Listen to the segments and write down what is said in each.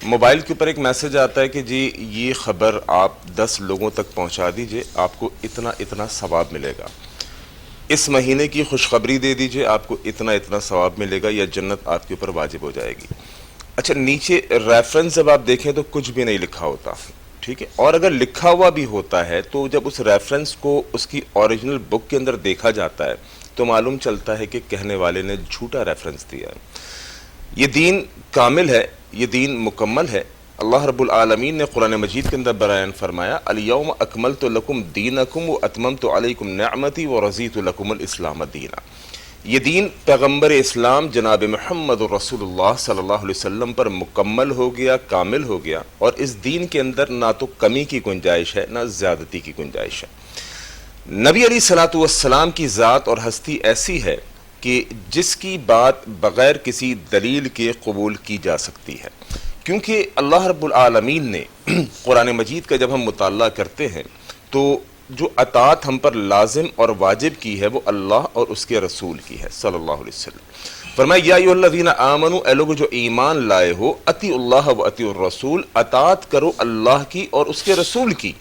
Mobile کے اوپر ایک میسج آتا ہے کہ جی یہ خبر آپ 10 لوگوں تک پہنچا دیجئے، آپ کو اتنا اتنا ثواب ملے گا، اس مہینے کی خوشخبری دے دیجئے، آپ کو اتنا اتنا ثواب ملے گا، یا جنت آپ کے اوپر واجب ہو جائے گی۔ اچھا، نیچے ریفرنس جب آپ دیکھیں تو کچھ بھی نہیں لکھا ہوتا، ٹھیک ہے، اور اگر لکھا ہوا بھی ہوتا ہے تو جب اس ریفرنس کو اس کی اوریجنل بک کے اندر دیکھا جاتا ہے تو معلوم چلتا ہے کہ کہنے والے نے جھوٹا ریفرنس دیا ہے۔ یہ دین کامل ہے، یہ دین مکمل ہے۔ اللہ رب العالمین نے قرآن مجید کے اندر بیان فرمایا الیوم اکملت لکم دینکم واتممت علیکم نعمتی ورضیت لکم الاسلام دینا۔ یہ دین پیغمبر اسلام جناب محمد رسول اللہ صلی اللہ علیہ وسلم پر مکمل ہو گیا، کامل ہو گیا، اور اس دین کے اندر نہ تو کمی کی گنجائش ہے نہ زیادتی کی گنجائش ہے۔ نبی علیہ الصلوۃ والسلام کی ذات اور ہستی ایسی ہے کہ جس کی بات بغیر کسی دلیل کے قبول کی جا سکتی ہے، کیونکہ اللہ رب العالمین نے قرآن مجید کا جب ہم مطالعہ کرتے ہیں تو جو اطاعت ہم پر لازم اور واجب کی ہے وہ اللہ اور اس کے رسول کی ہے صلی اللہ علیہ وسلم۔ فرمایا یا ایھا الذین آمنوا، اے لوگو جو ایمان لائے ہو، اطیعوا اللہ و اطیعوا الرسول، اطاعت کرو اللہ کی اور اس کے رسول کی۔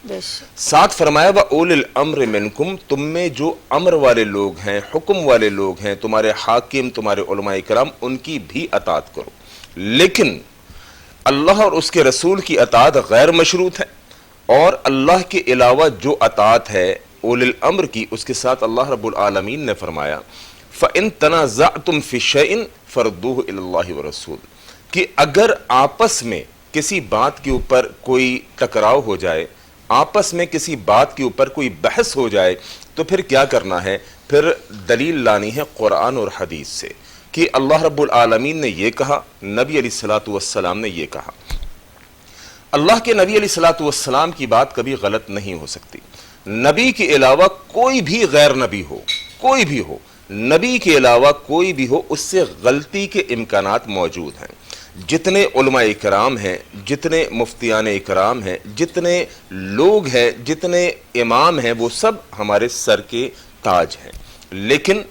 ساتھ فرمایا وَأُولِي الْأَمْرِ مِنْكُمْ، تم میں جو امر والے لوگ ہیں، حکم والے لوگ ہیں، تمہارے حاکم، تمہارے علماء کرام، ان کی بھی اطاعت کرو۔ لیکن اللہ اور اس کے رسول کی اطاعت غیر مشروط ہے، اور اللہ کے علاوہ جو اطاعت ہے اولی الامر کی، اس کے ساتھ اللہ رب العالمین نے فرمایا فَإِن تَنَازَعْتُمْ فِي شَيْءٍ فَرُدُّوهُ إِلَى اللَّهِ وَرَسُولِهِ، کہ اگر آپس میں کسی بات کے اوپر کوئی ٹکراؤ ہو جائے، آپس میں کسی بات کے اوپر کوئی بحث ہو جائے، تو پھر کیا کرنا ہے؟ پھر دلیل لانی ہے قرآن اور حدیث سے کہ اللہ رب العالمین نے یہ کہا، نبی علیہ الصلوۃ والسلام نے یہ کہا۔ اللہ کے نبی علیہ الصلوۃ والسلام کی بات کبھی غلط نہیں ہو سکتی۔ نبی کے علاوہ کوئی بھی غیر نبی ہو، کوئی بھی ہو، نبی کے علاوہ کوئی بھی ہو، اس سے غلطی کے امکانات موجود ہیں۔ جتنے علماء اکرام ہیں، جتنے مفتیان اکرام ہیں، جتنے لوگ ہیں، جتنے امام ہیں، وہ سب ہمارے سر کے تاج ہیں، لیکن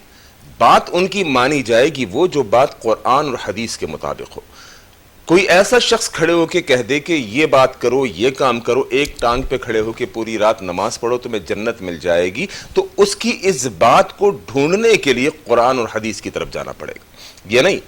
بات ان کی مانی جائے گی وہ جو بات قرآن اور حدیث کے مطابق ہو۔ کوئی ایسا شخص کھڑے ہو کے کہہ دے کہ یہ بات کرو، یہ کام کرو، ایک ٹانگ پہ کھڑے ہو کے پوری رات نماز پڑھو تمہیں جنت مل جائے گی، تو اس کی اس بات کو ڈھونڈنے کے لیے قرآن اور حدیث کی طرف جانا پڑے گا۔ یہ نہیں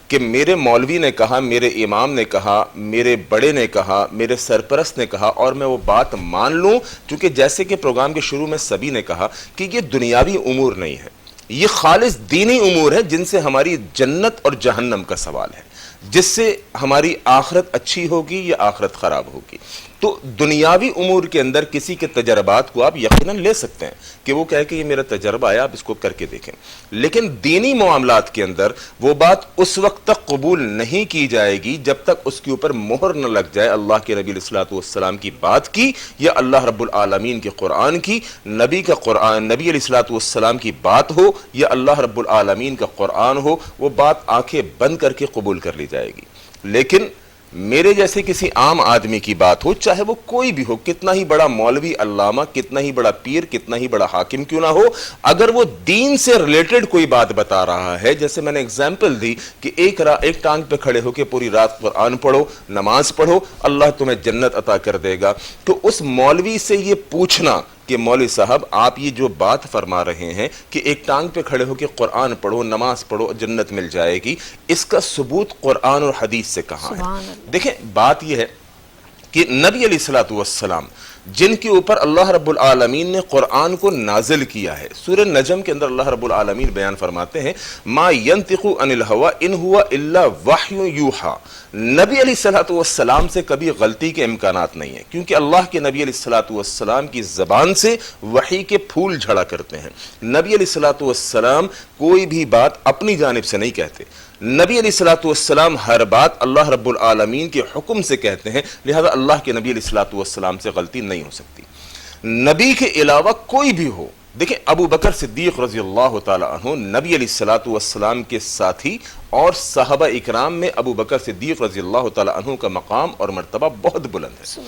کہ میرے مولوی نے کہا، میرے امام نے کہا، میرے بڑے نے کہا، میرے سرپرست نے کہا اور میں وہ بات مان لوں، چونکہ جیسے کہ پروگرام کے شروع میں سبھی نے کہا کہ یہ دنیاوی امور نہیں ہے، یہ خالص دینی امور ہے جن سے ہماری جنت اور جہنم کا سوال ہے، جس سے ہماری آخرت اچھی ہوگی یا آخرت خراب ہوگی۔ تو دنیاوی امور کے اندر کسی کے تجربات کو آپ یقیناً لے سکتے ہیں کہ وہ کہے کہ یہ میرا تجربہ آیا، آپ اس کو کر کے دیکھیں، لیکن دینی معاملات کے اندر وہ بات اس وقت تک قبول نہیں کی جائے گی جب تک اس کے اوپر مہر نہ لگ جائے اللہ کے نبی علیہ الصلوۃ والسلام کی بات کی، یا اللہ رب العالمین کے قرآن کی، نبی کا قرآن، نبی علیہ الصلوۃ والسلام کی بات ہو یا اللہ رب العالمین کا قرآن ہو، وہ بات آنکھیں بند کر کے قبول کر لی جائے گی۔ لیکن میرے جیسے کسی عام آدمی کی بات ہو، چاہے وہ کوئی بھی ہو، کتنا ہی بڑا مولوی، علامہ، کتنا ہی بڑا پیر، کتنا ہی بڑا حاکم کیوں نہ ہو، اگر وہ دین سے ریلیٹڈ کوئی بات بتا رہا ہے، جیسے میں نے اگزامپل دی کہ ایک ٹانگ پہ کھڑے ہو کے پوری رات قرآن پڑھو، نماز پڑھو، اللہ تمہیں جنت عطا کر دے گا، تو اس مولوی سے یہ پوچھنا کہ مولوی صاحب آپ یہ جو بات فرما رہے ہیں کہ ایک ٹانگ پہ کھڑے ہو کے قرآن پڑھو، نماز پڑھو، جنت مل جائے گی، اس کا ثبوت قرآن اور حدیث سے کہاں ہے؟ دیکھیں بات یہ ہے کہ نبی علیہ الصلوۃ والسلام جن کے اوپر اللہ رب العالمین نے قرآن کو نازل کیا ہے، سورہ نجم کے اندر اللہ رب العالمین بیان فرماتے ہیں ما ینطق عن الہوی ان ہوا الا وحی یوحی، نبی علیہ الصلوۃ والسلام سے کبھی غلطی کے امکانات نہیں ہیں، کیونکہ اللہ کے نبی علیہ الصلوۃ والسلام کی زبان سے وحی کے پھول جھڑا کرتے ہیں۔ نبی علیہ الصلوۃ والسلام کوئی بھی بات اپنی جانب سے نہیں کہتے، نبی علیہ الصلوۃ والسلام ہر بات اللہ رب العالمین کے حکم سے کہتے ہیں، لہذا اللہ کے نبی علیہ الصلوۃ والسلام سے غلطی نہیں ہو سکتی۔ نبی کے علاوہ کوئی بھی ہو، دیکھیں ابو بکر صدیق رضی اللہ تعالی عنہ نبی علیہ الصلوۃ والسلام کے ساتھی، اور صحابہ اکرام میں ابو بکر صدیق رضی اللہ تعالی عنہ کا مقام اور مرتبہ بہت بلند ہے۔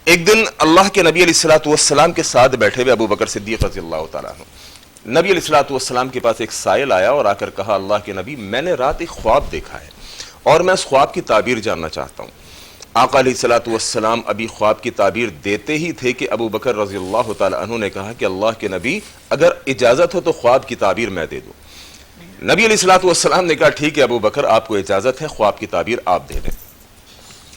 ایک دن اللہ کے نبی علیہ الصلوۃ والسلام کے ساتھ بیٹھے ہوئے ابو بکر صدیق رضی اللہ تعالی عنہ، نبی علیہ الصلوۃ والسلام کے پاس ایک سائل آیا اور آ کر کہا اللہ کے نبی میں نے رات ایک خواب دیکھا ہے اور میں اس خواب کی تعبیر جاننا چاہتا ہوں۔ آقا علیہ الصلوۃ والسلام ابھی خواب کی تعبیر دیتے ہی تھے کہ ابو بکر رضی اللہ تعالی عنہ نے کہا کہ اللہ کے نبی اگر اجازت ہو تو خواب کی تعبیر میں دے دوں. نبی علیہ الصلوۃ والسلام نے کہا ٹھیک ہے ابو بکر آپ کو اجازت ہے, خواب کی تعبیر آپ دے دیں.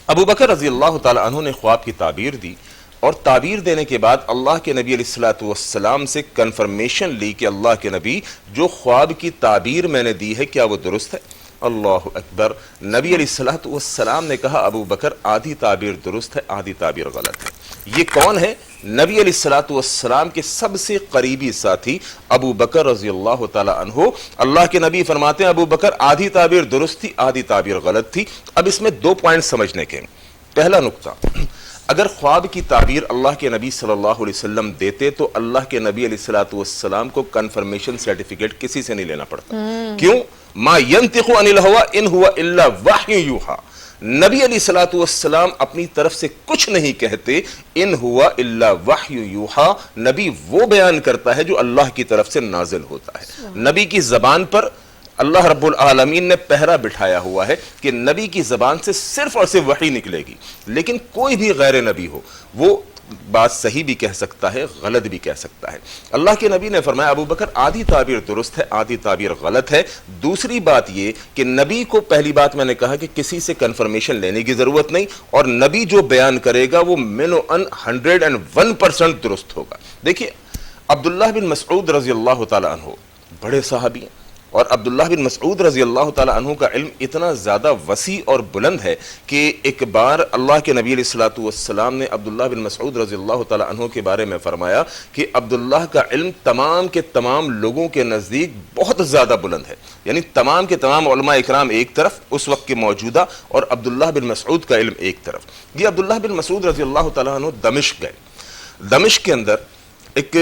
ابو بکر رضی اللہ تعالی عنہ نے خواب کی تعبیر دی اور تعبیر دینے کے بعد اللہ کے نبی علیہ الصلوۃ والسلام سے کنفرمیشن لی کہ اللہ کے نبی جو خواب کی تعبیر میں نے دی ہے کیا وہ درست ہے؟ اللہ اکبر. نبی علیہ الصلوۃ والسلام نے کہا ابو بکر آدھی تعبیر درست ہے آدھی تعبیر غلط ہے. یہ کون ہے؟ نبی علیہ الصلوۃ والسلام کے سب سے قریبی ساتھی ابو بکر رضی اللہ تعالی عنہ. اللہ کے نبی فرماتے ہیں ابو بکر آدھی تعبیر درست تھی آدھی تعبیر غلط تھی. اب اس میں 2 پوائنٹ سمجھنے کے. پہلا نقطہ, اگر خواب کی تعبیر اللہ کے نبی صلی اللہ علیہ وسلم دیتے تو اللہ کے نبی علیہ الصلوۃ والسلام کو کنفرمیشن سرٹیفکیٹ کسی سے نہیں لینا پڑتا. کیوں؟ ما ینطق عن الہوا ان ہوا الا وحی یوحی. نبی علیہ الصلوۃ والسلام اپنی طرف سے کچھ نہیں کہتے, ان ہوا الا وحی یوحی. نبی وہ بیان کرتا ہے جو اللہ کی طرف سے نازل ہوتا ہے. نبی کی زبان پر اللہ رب العالمین نے پہرا بٹھایا ہوا ہے کہ نبی کی زبان سے صرف اور صرف وحی نکلے گی. لیکن کوئی بھی غیر نبی ہو وہ بات صحیح بھی کہہ سکتا ہے غلط بھی کہہ سکتا ہے. اللہ کے نبی نے فرمایا ابو بکر آدھی تعبیر درست ہے آدھی تعبیر غلط ہے. دوسری بات یہ کہ نبی کو پہلی بات میں نے کہا کہ کسی سے کنفرمیشن لینے کی ضرورت نہیں, اور نبی جو بیان کرے گا وہ من 101% درست ہوگا. دیکھیے عبداللہ بن مسعود رضی اللہ تعالی عنہ بڑے صحابی ہیں, اور عبداللہ بن مسعود رضی اللہ تعالی عنہ کا علم اتنا زیادہ وسیع اور بلند ہے کہ ایک بار اللہ کے نبی علیہ الصلوۃ والسلام نے عبداللہ بن مسعود رضی اللہ تعالی عنہ کے بارے میں فرمایا کہ عبداللہ کا علم تمام کے تمام لوگوں کے نزدیک بہت زیادہ بلند ہے. یعنی تمام کے تمام علماء اکرام ایک طرف اس وقت کے موجودہ, اور عبداللہ بن مسعود کا علم ایک طرف. یہ عبداللہ بن مسعود رضی اللہ تعالی عنہ دمشق گئے. دمشق کے اندر ایک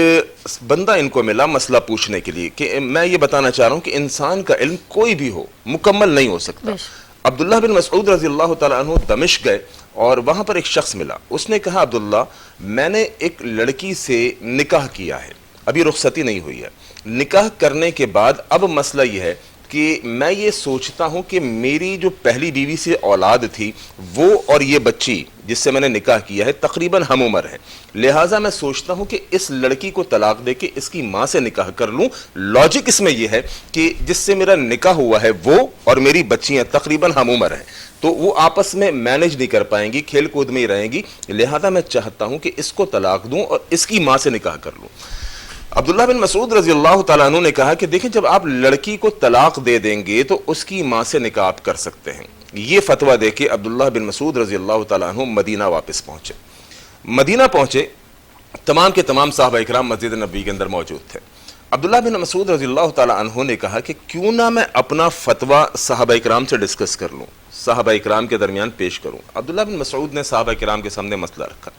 بندہ ان کو ملا مسئلہ پوچھنے کے لیے کہ میں یہ بتانا چاہ رہا ہوں کہ انسان کا علم کوئی بھی ہو مکمل نہیں ہو سکتا. عبداللہ بن مسعود رضی اللہ تعالیٰ عنہ دمشق گئے اور وہاں پر ایک شخص ملا. اس نے کہا عبداللہ میں نے ایک لڑکی سے نکاح کیا ہے, ابھی رخصتی نہیں ہوئی ہے. نکاح کرنے کے بعد اب مسئلہ یہ ہے کہ میں یہ سوچتا ہوں کہ میری جو پہلی بیوی سے اولاد تھی وہ اور یہ بچی جس سے میں نے نکاح کیا ہے تقریباً ہم عمر ہے, لہٰذا میں سوچتا ہوں کہ اس لڑکی کو طلاق دے کے اس کی ماں سے نکاح کر لوں. لاجک اس میں یہ ہے کہ جس سے میرا نکاح ہوا ہے وہ اور میری بچیاں تقریباً ہم عمر ہیں, تو وہ آپس میں مینج نہیں کر پائیں گی, کھیل کود میں ہی رہیں گی, لہٰذا میں چاہتا ہوں کہ اس کو طلاق دوں اور اس کی ماں سے نکاح کر لوں. عبداللہ بن مسعود رضی اللہ تعالیٰ عنہ نے کہا کہ دیکھیں جب آپ لڑکی کو طلاق دے دیں گے تو اس کی ماں سے نکاح آپ کر سکتے ہیں. یہ فتویٰ دے کے عبداللہ بن مسعود رضی اللہ تعالیٰ عنہ مدینہ واپس پہنچے. مدینہ پہنچے, تمام کے تمام صحابہ اکرام مسجد نبوی کے اندر موجود تھے. عبداللہ بن مسعود رضی اللہ تعالیٰ عنہ نے کہا کہ کیوں نہ میں اپنا فتویٰ صحابہ اکرام سے ڈسکس کر لوں, صحابہ اکرام کے درمیان پیش کروں. عبداللہ بن مسعود نے صحابہ اکرام کے سامنے مسئلہ رکھا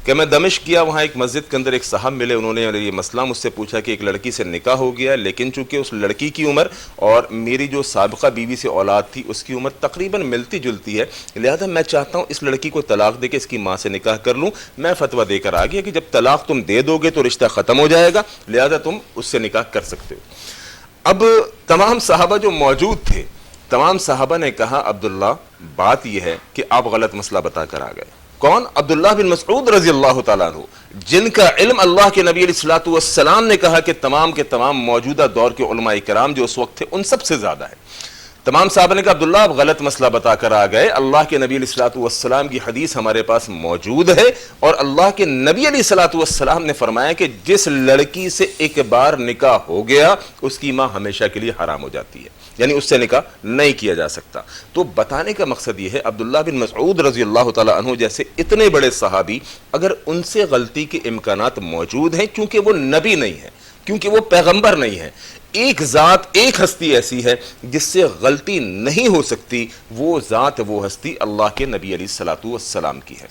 کہ میں دمشق گیا, وہاں ایک مسجد کے اندر ایک صاحب ملے, انہوں نے یہ مسئلہ مجھ سے پوچھا کہ ایک لڑکی سے نکاح ہو گیا لیکن چونکہ اس لڑکی کی عمر اور میری جو سابقہ بیوی سے اولاد تھی اس کی عمر تقریباً ملتی جلتی ہے, لہذا میں چاہتا ہوں اس لڑکی کو طلاق دے کے اس کی ماں سے نکاح کر لوں. میں فتویٰ دے کر آ گیا کہ جب طلاق تم دے دو گے تو رشتہ ختم ہو جائے گا, لہذا تم اس سے نکاح کر سکتے ہو. اب تمام صحابہ جو موجود تھے تمام صحابہ نے کہا عبداللہ بات یہ ہے کہ آپ غلط مسئلہ بتا کر آ گئے. کون؟ عبداللہ بن مسعود رضی اللہ تعالیٰ عنہ, جن کا علم اللہ کے نبی علیہ الصلوۃ والسلام نے کہا کہ تمام کے تمام موجودہ دور کے علماء کرام جو اس وقت تھے ان سب سے زیادہ ہے. تمام صحابہ نے کہا عبداللہ آپ غلط مسئلہ بتا کر آ گئے, اللہ کے نبی علیہ الصلوۃ والسلام کی حدیث ہمارے پاس موجود ہے اور اللہ کے نبی علیہ الصلوۃ والسلام نے فرمایا کہ جس لڑکی سے ایک بار نکاح ہو گیا اس کی ماں ہمیشہ کے لیے حرام ہو جاتی ہے, یعنی اس سے نکاح نہیں کیا جا سکتا. تو بتانے کا مقصد یہ ہے عبداللہ بن مسعود رضی اللہ تعالیٰ عنہ جیسے اتنے بڑے صحابی اگر ان سے غلطی کے امکانات موجود ہیں کیونکہ وہ نبی نہیں ہے, کیونکہ وہ پیغمبر نہیں ہے, ایک ذات ایک ہستی ایسی ہے جس سے غلطی نہیں ہو سکتی, وہ ذات وہ ہستی اللہ کے نبی علیہ الصلوۃ والسلام کی ہے.